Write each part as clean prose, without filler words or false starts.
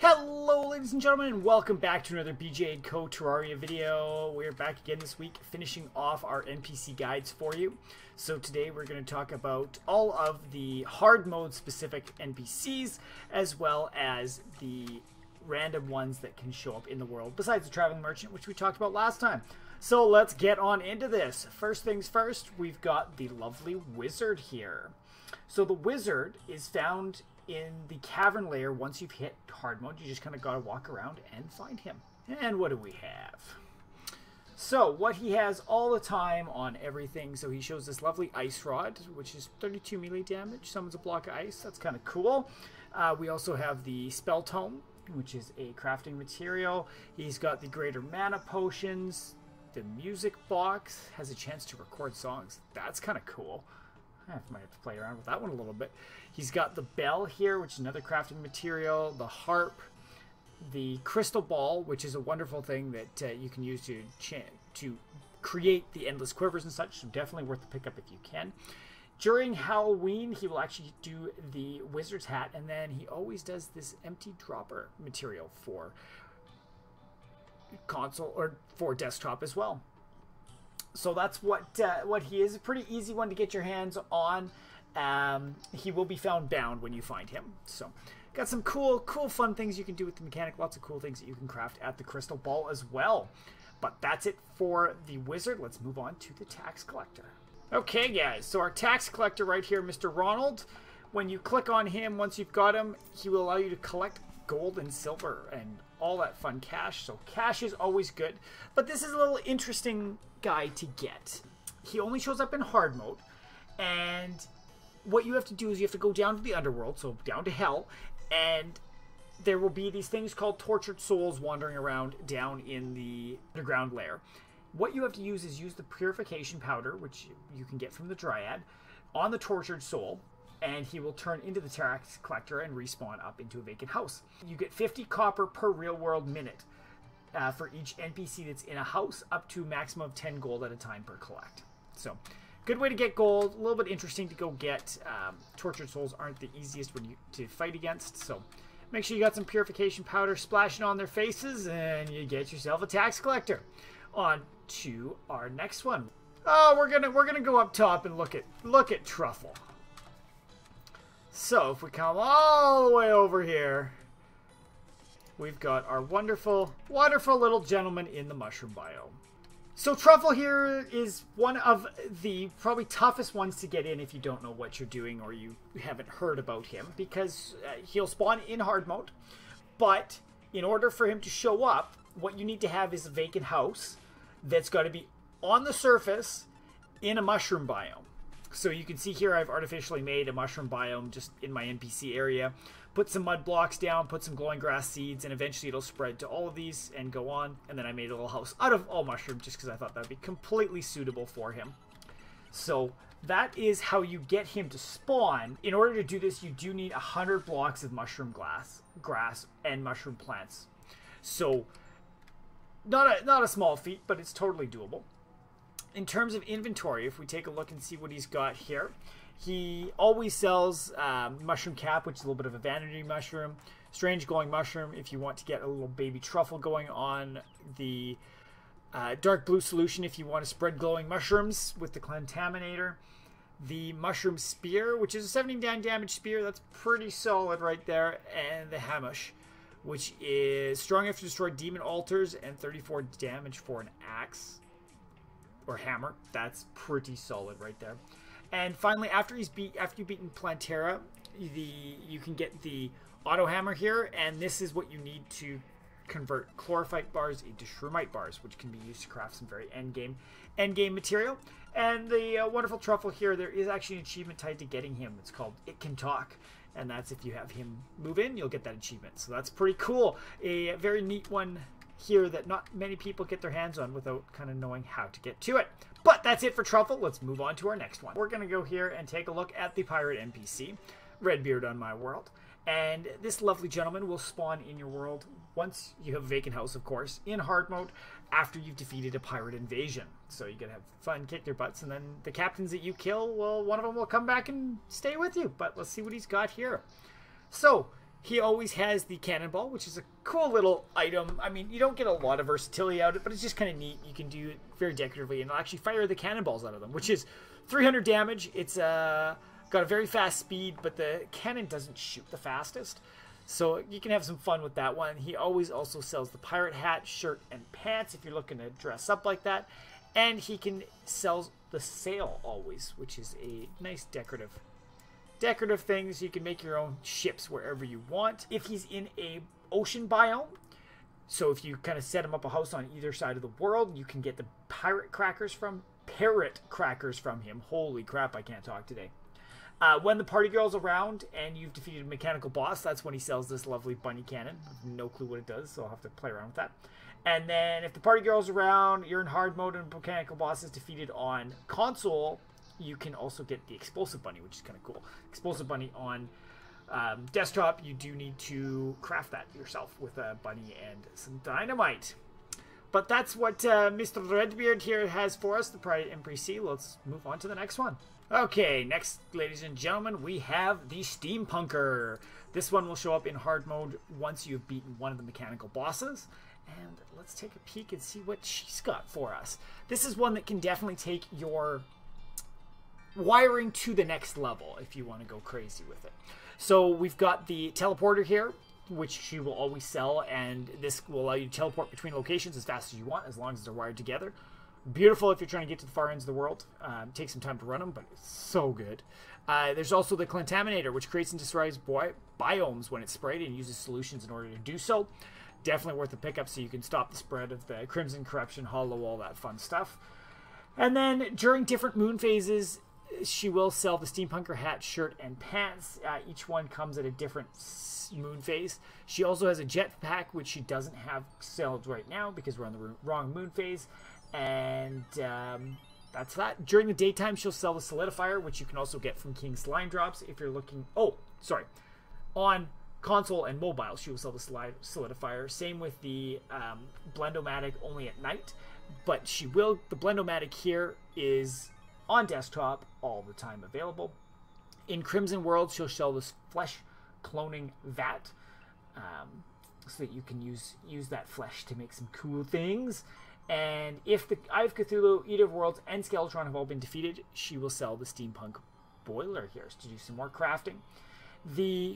Hello ladies and gentlemen, and welcome back to another BJ & Co. Terraria video. We're back again this week finishing off our NPC guides for you. So today we're going to talk about all of the hard mode specific NPCs as well as the random ones that can show up in the world besides the traveling merchant, which we talked about last time. So let's get on into this. First things first, we've got the lovely wizard here. So the wizard is found in the cavern layer. Once you've hit hard mode, you just kind of gotta walk around and find him. And what do we have? So what he has all the time on everything, so he shows this lovely ice rod, which is 32 melee damage, summons a block of ice. That's kind of cool. We also have the spell tome, which is a crafting material. He's got the greater mana potions. The music box has a chance to record songs. That's kind of cool. I might have to play around with that one a little bit. He's got the bell here, which is another crafting material, the harp, the crystal ball, which is a wonderful thing that you can use to create the endless quivers and such, so definitely worth the pickup if you can. During Halloween, he will actually do the wizard's hat, and then he always does this empty dropper material for console or for desktop as well. So that's what he is. A pretty easy one to get your hands on. He will be found bound when you find him. So got some cool fun things you can do with the mechanic. Lots of cool things that you can craft at the crystal ball as well. But that's it for the wizard. Let's move on to the tax collector. Okay guys, so our tax collector right here, Mr. Ronald, when you click on him, once you've got him, he will allow you to collect gold and silver and all that fun cash. So cash is always good, but this is a little interesting guy to get. He only shows up in hard mode, and what you have to do is you have to go down to the underworld, so down to hell, and there will be these things called tortured souls wandering around down in the underground lair. What you have to use is use the purification powder, which you can get from the dryad, on the tortured soul, and he will turn into the tax collector and respawn up into a vacant house. You get 50 copper per real world minute for each NPC that's in a house, up to a maximum of 10 gold at a time per collect. So good way to get gold. A little bit interesting to go get. Tortured souls aren't the easiest to fight against, so make sure you got some purification powder splashing on their faces and you get yourself a tax collector. On to our next one. Oh, we're gonna go up top and look at Truffle. So if we come all the way over here, we've got our wonderful little gentleman in the mushroom biome. So Truffle here is one of the probably toughest ones to get in if you don't know what you're doing or you haven't heard about him, because he'll spawn in hard mode, but in order for him to show up, what you need to have is a vacant house that's got to be on the surface in a mushroom biome. So you can see here I've artificially made a mushroom biome just in my NPC area. Put some mud blocks down, put some glowing grass seeds, and eventually it'll spread to all of these and go on. And then I made a little house out of all mushroom just because I thought that would be completely suitable for him. So that is how you get him to spawn. In order to do this, you do need 100 blocks of mushroom grass, and mushroom plants. So not a small feat, but it's totally doable. In terms of inventory, if we take a look and see what he's got here, he always sells mushroom cap, which is a little bit of a vanity mushroom, strange glowing mushroom if you want to get a little baby truffle going on, the dark blue solution if you want to spread glowing mushrooms with the contaminator, the mushroom spear, which is a 79 damage spear, that's pretty solid right there, and the hamush, which is strong enough to destroy demon altars and 34 damage for an axe or hammer. That's pretty solid right there. And finally, after you've beaten Plantera, you can get the auto hammer here, and this is what you need to convert chlorophyte bars into shroomite bars, which can be used to craft some very end game material. And the wonderful truffle here, there is actually an achievement tied to getting him. It's called It Can Talk, and that's if you have him move in, you'll get that achievement. So that's pretty cool. A very neat one here that not many people get their hands on without kind of knowing how to get to it. But that's it for Truffle. Let's move on to our next one. We're going to go here and take a look at the pirate NPC, Redbeard on my world. And this lovely gentleman will spawn in your world once you have a vacant house, of course, in hard mode after you've defeated a pirate invasion. So you can have fun, kick their butts, and then the captains that you kill, well, one of them will come back and stay with you. But let's see what he's got here. So He always has the cannonball, which is a cool little item. I mean, you don't get a lot of versatility out of it, but it's just kind of neat. You can do it very decoratively, and it'll actually fire the cannonballs out of them, which is 300 damage. It's got a very fast speed, but the cannon doesn't shoot the fastest. So you can have some fun with that one. He always also sells the pirate hat, shirt, and pants if you're looking to dress up like that. And he can sell the sail always, which is a nice decorative things. You can make your own ships wherever you want. If he's in a ocean biome, so if you kind of set him up a house on either side of the world, you can get the parrot crackers from him. Holy crap, I can't talk today. When the party girl's around and you've defeated a mechanical boss, that's when he sells this lovely bunny cannon. I have no clue what it does, so I'll have to play around with that. And then if the party girl's around, you're in hard mode and mechanical boss is defeated on console, you can also get the explosive bunny, which is kind of cool. Explosive bunny on desktop, you do need to craft that yourself with a bunny and some dynamite. But that's what Mr. Redbeard here has for us, the Terraria NPC. Let's move on to the next one. Okay, next, ladies and gentlemen, we have the Steampunker. This one will show up in hard mode once you've beaten one of the mechanical bosses. And let's take a peek and see what she's got for us. This is one that can definitely take your wiring to the next level if you want to go crazy with it. So we've got the teleporter here, which she will always sell, and this will allow you to teleport between locations as fast as you want, as long as they're wired together. Beautiful if you're trying to get to the far ends of the world. Takes some time to run them, but it's so good. There's also the Contaminator, which creates and destroys biomes when it's sprayed and uses solutions in order to do so. Definitely worth the pickup so you can stop the spread of the Crimson, Corruption, Hollow, all that fun stuff. And then during different moon phases, she will sell the Steampunker hat, shirt, and pants. Each one comes at a different moon phase. She also has a jetpack, which she doesn't have sold right now because we're on the wrong moon phase. And that's that. During the daytime, she'll sell the Solidifier, which you can also get from King's Line Drops if you're looking... Oh, sorry. On console and mobile, she will sell the Solidifier. Same with the Blend-O-Matic, only at night. But she will... The Blend-O-Matic here is on desktop all the time available. In Crimson World, she'll sell this flesh cloning vat, so that you can use that flesh to make some cool things. And if the Eye of Cthulhu, Eater of Worlds, and Skeletron have all been defeated, she will sell the Steampunk Boiler here to do some more crafting.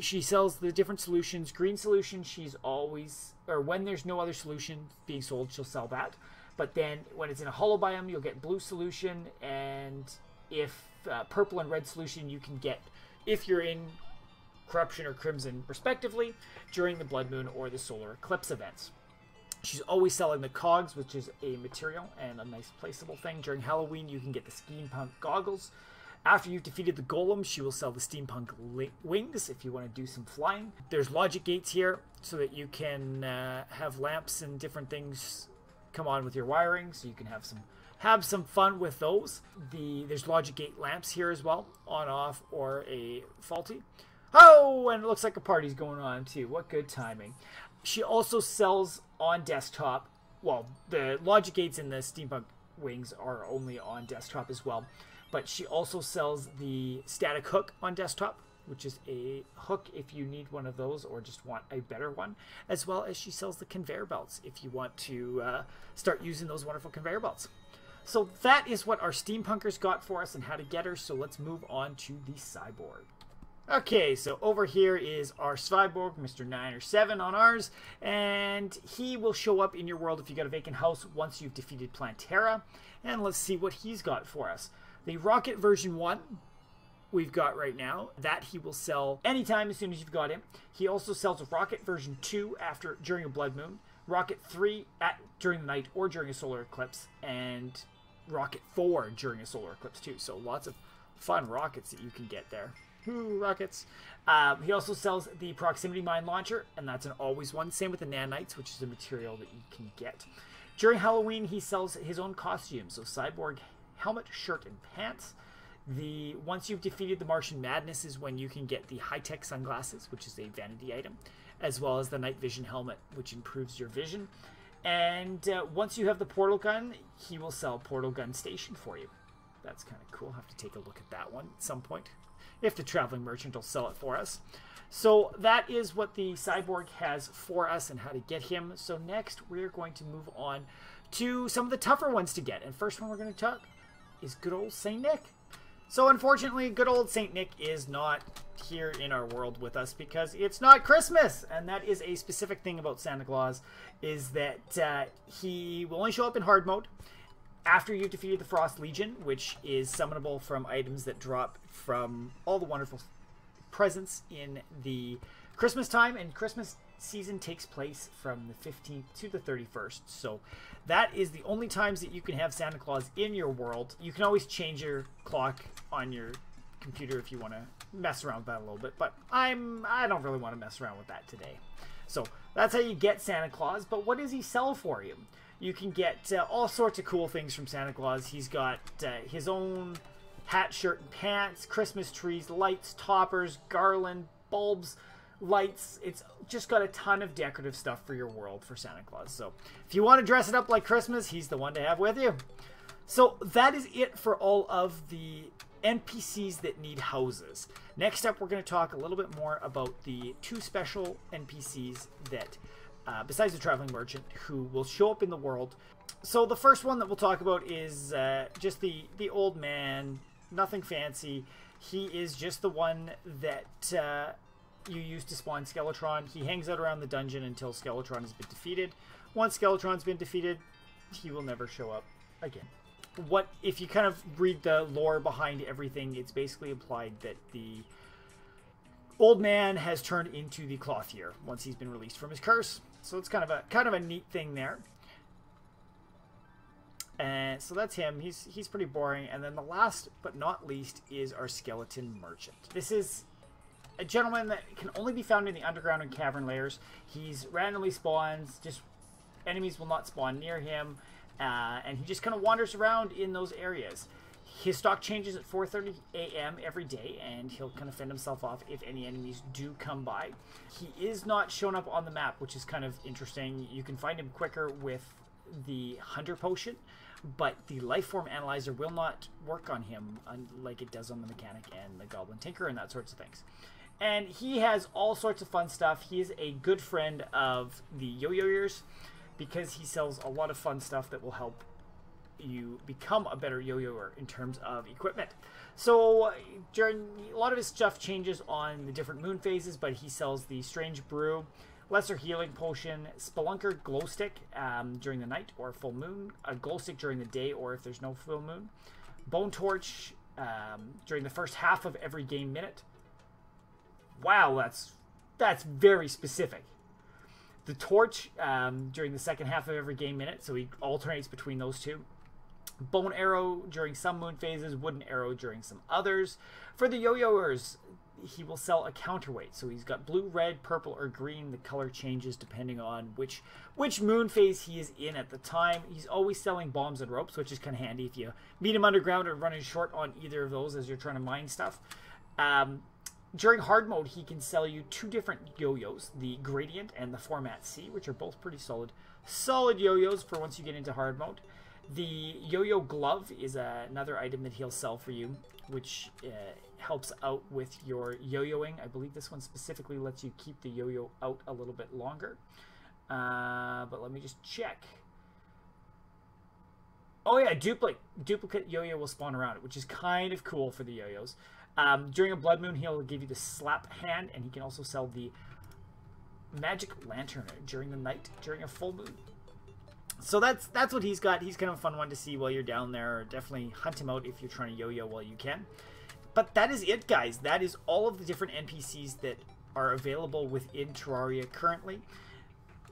She sells the different solutions. Green solution, she's always... Or when there's no other solution being sold, she'll sell that. But then when it's in a hollow biome, you'll get blue solution. And if purple and red solution, you can get if you're in Corruption or Crimson, respectively, during the Blood Moon or the Solar Eclipse events. She's always selling the cogs, which is a material and a nice placeable thing. During Halloween, you can get the Steampunk goggles. After you've defeated the Golem, she will sell the Steampunk wings if you want to do some flying. There's logic gates here so that you can have lamps and different things come on with your wiring, so you can have some fun with those. There's logic gate lamps here as well, on, off, or a faulty. Oh, and it looks like a party's going on too. What good timing. She also sells on desktop, well, the logic gates and the Steampunk wings are only on desktop as well, but she also sells the static hook on desktop, which is a hook if you need one of those or just want a better one, as well as she sells the conveyor belts if you want to start using those wonderful conveyor belts. So that is what our Steampunkers got for us and how to get her, so let's move on to the Cyborg. Okay, so over here is our Cyborg, Mr. 9 or 7 on ours, and he will show up in your world if you got a vacant house once you've defeated Plantera. And let's see what he's got for us. The Rocket version 1 we've got right now, that he will sell anytime as soon as you've got him. He also sells a Rocket version 2 during a Blood Moon, Rocket 3 during the night or during a solar eclipse, and Rocket 4 during a solar eclipse too. So lots of fun rockets that you can get there. Ooh, rockets. He also sells the Proximity Mine Launcher, and that's an always one. Same with the Nanites, which is a material that you can get. During Halloween, he sells his own costume. So Cyborg helmet, shirt, and pants. Once you've defeated the Martian Madness is when you can get the high-tech sunglasses, which is a vanity item, as well as the night vision helmet, which improves your vision. And once you have the portal gun, he will sell Portal Gun Station for you. That's kind of cool. I'll have to take a look at that one at some point. if the traveling merchant will sell it for us. So that is what the cyborg has for us and how to get him. So next we're going to move on to some of the tougher ones to get. And first one we're going to talk is good old Saint Nick. So unfortunately, good old Saint Nick is not here in our world with us because it's not Christmas. And that is a specific thing about Santa Claus, is that he will only show up in hard mode after you've defeated the Frost Legion, which is summonable from items that drop from all the wonderful presents in the Christmas time. And Christmas season takes place from the 15th to the 31st. So that is the only times that you can have Santa Claus in your world. You can always change your clock on your computer if you want to mess around with that a little bit, but I don't really want to mess around with that today. So that's how you get Santa Claus. But what does he sell for you? You can get all sorts of cool things from Santa Claus. He's got his own hat, shirt, and pants, Christmas trees, lights, toppers, garland, bulbs, lights. It's just got a ton of decorative stuff for your world for Santa Claus. So if you want to dress it up like Christmas, he's the one to have with you. So that is it for all of the NPCs that need houses. Next up, we're going to talk a little bit more about the two special NPCs that, besides the traveling merchant, who will show up in the world. So the first one that we'll talk about is just the old man, nothing fancy. He is just the one that you use to spawn Skeletron. He hangs out around the dungeon until Skeletron has been defeated. Once Skeletron's been defeated, he will never show up again. What if you kind of read the lore behind everything, it's basically implied that the old man has turned into the Clothier once he's been released from his curse. So it's kind of a neat thing there. And so that's him. He's pretty boring. And then the last but not least is our skeleton merchant. This is a gentleman that can only be found in the underground and cavern layers. He's randomly spawns, just enemies will not spawn near him, and he just kind of wanders around in those areas. His stock changes at 4:30 a.m. every day, and he'll kind of fend himself off if any enemies do come by. He is not shown up on the map, which is kind of interesting. You can find him quicker with the Hunter Potion, but the Lifeform Analyzer will not work on him like it does on the Mechanic and the Goblin Tinker and that sorts of things. And he has all sorts of fun stuff. He is a good friend of the yo-yoers because he sells a lot of fun stuff that will help you become a better yo-yoer in terms of equipment. So during a lot of his stuff changes on the different moon phases, but he sells the Strange Brew, Lesser Healing Potion, Spelunker Glow Stick during the night or full moon, a Glow Stick during the day or if there's no full moon, Bone Torch during the first half of every game minute. Wow, that's very specific. The Torch during the second half of every game minute, so he alternates between those two. Bone Arrow during some moon phases, Wooden Arrow during some others. For the yo-yoers, he will sell a counterweight. So he's got blue, red, purple, or green. The color changes depending on which moon phase he is in at the time. He's always selling bombs and ropes, which is kind of handy if you meet him underground or running short on either of those as you're trying to mine stuff. During hard mode, he can sell you two different yo-yos, the Gradient and the Format C, which are both pretty solid yo-yos for once you get into hard mode. The yo-yo glove is another item that he'll sell for you, which helps out with your yo-yoing. I believe this one specifically lets you keep the yo-yo out a little bit longer. But let me just check. Oh yeah, duplicate yo-yo will spawn around it, which is kind of cool for the yo-yos. During a blood moon, he'll give you the Slap Hand, and he can also sell the Magic Lantern during the night, during a full moon. So that's what he's got. He's kind of a fun one to see while you're down there. Definitely hunt him out if you're trying to yo-yo while you can. But that is it, guys. That is all of the different NPCs that are available within Terraria currently.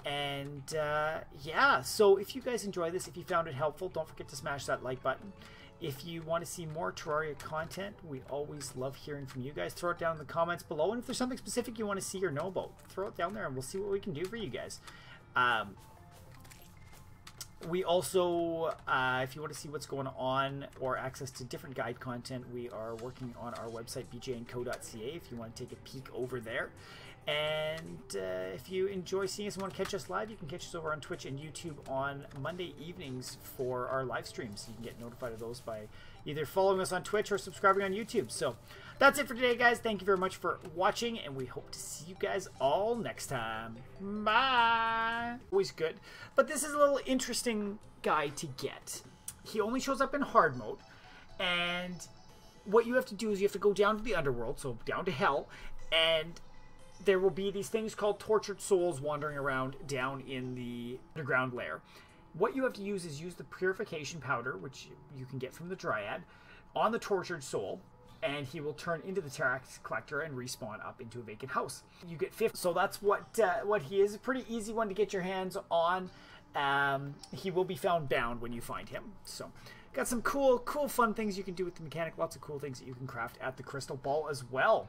And yeah, so if you guys enjoy this, if you found it helpful, don't forget to smash that like button. If you want to see more Terraria content, we always love hearing from you guys. Throw it down in the comments below. And if there's something specific you want to see or know about, throw it down there and we'll see what we can do for you guys. We also, if you want to see what's going on or access to different guide content, we are working on our website, bjnco.ca, if you want to take a peek over there. And if you enjoy seeing us and want to catch us live, you can catch us over on Twitch and YouTube on Monday evenings for our live streams. You can get notified of those by either following us on Twitch or subscribing on YouTube. So that's it for today, guys. Thank you very much for watching, and we hope to see you guys all next time. Bye! Always good. But this is a little interesting guy to get. He only shows up in hard mode, and what you have to do is you have to go down to the underworld, so down to hell, and there will be these things called tortured souls wandering around down in the underground lair. What you have to use is use the purification powder, which you can get from the Dryad, on the tortured soul, and he will turn into the tax collector and respawn up into a vacant house. You get 50, so that's what he is. A pretty easy one to get your hands on. He will be found bound when you find him. So got some cool fun things you can do with the mechanic. Lots of cool things that you can craft at the crystal ball as well.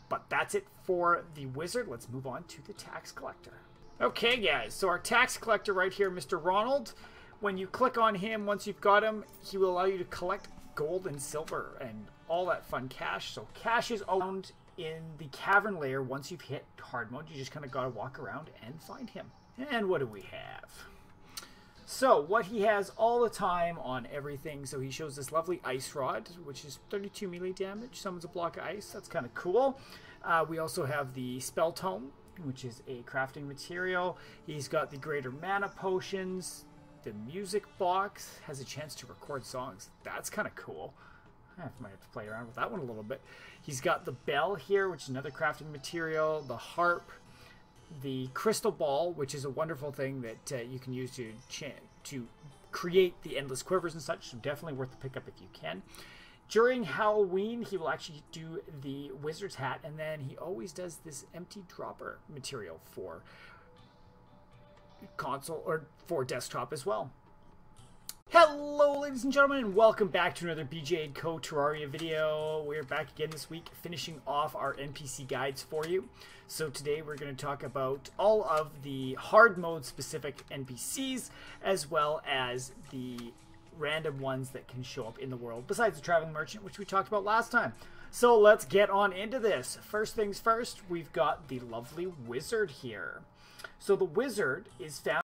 But that's it for the wizard. Let's move on to the tax collector. Okay, guys, so our tax collector right here, Mr. Ronald, when you click on him, once you've got him, he will allow you to collect gold and silver and all that fun cash. So cash is found in the cavern layer. Once you've hit hard mode, you just kind of got to walk around and find him. And what do we have? So what he has all the time on everything, so he shows this lovely ice rod, which is 32 melee damage, summons a block of ice. That's kind of cool. We also have the spell tome, which is a crafting material. He's got the greater mana potions. The music box has a chance to record songs. That's kind of cool. I might have to play around with that one a little bit. He's got the bell here, which is another crafting material. The harp. The crystal ball, which is a wonderful thing that you can use to create the endless quivers and such, so definitely worth the pickup if you can. During Halloween, he will actually do the wizard's hat, and then he always does this empty dropper material for console or for desktop as well. Hello, ladies and gentlemen, and welcome back to another BJ & Co. Terraria video. We're back again this week, finishing off our NPC guides for you. So today we're going to talk about all of the hard mode specific NPCs, as well as the random ones that can show up in the world, besides the traveling merchant, which we talked about last time. So let's get on into this. First things first, we've got the lovely wizard here. So the wizard is found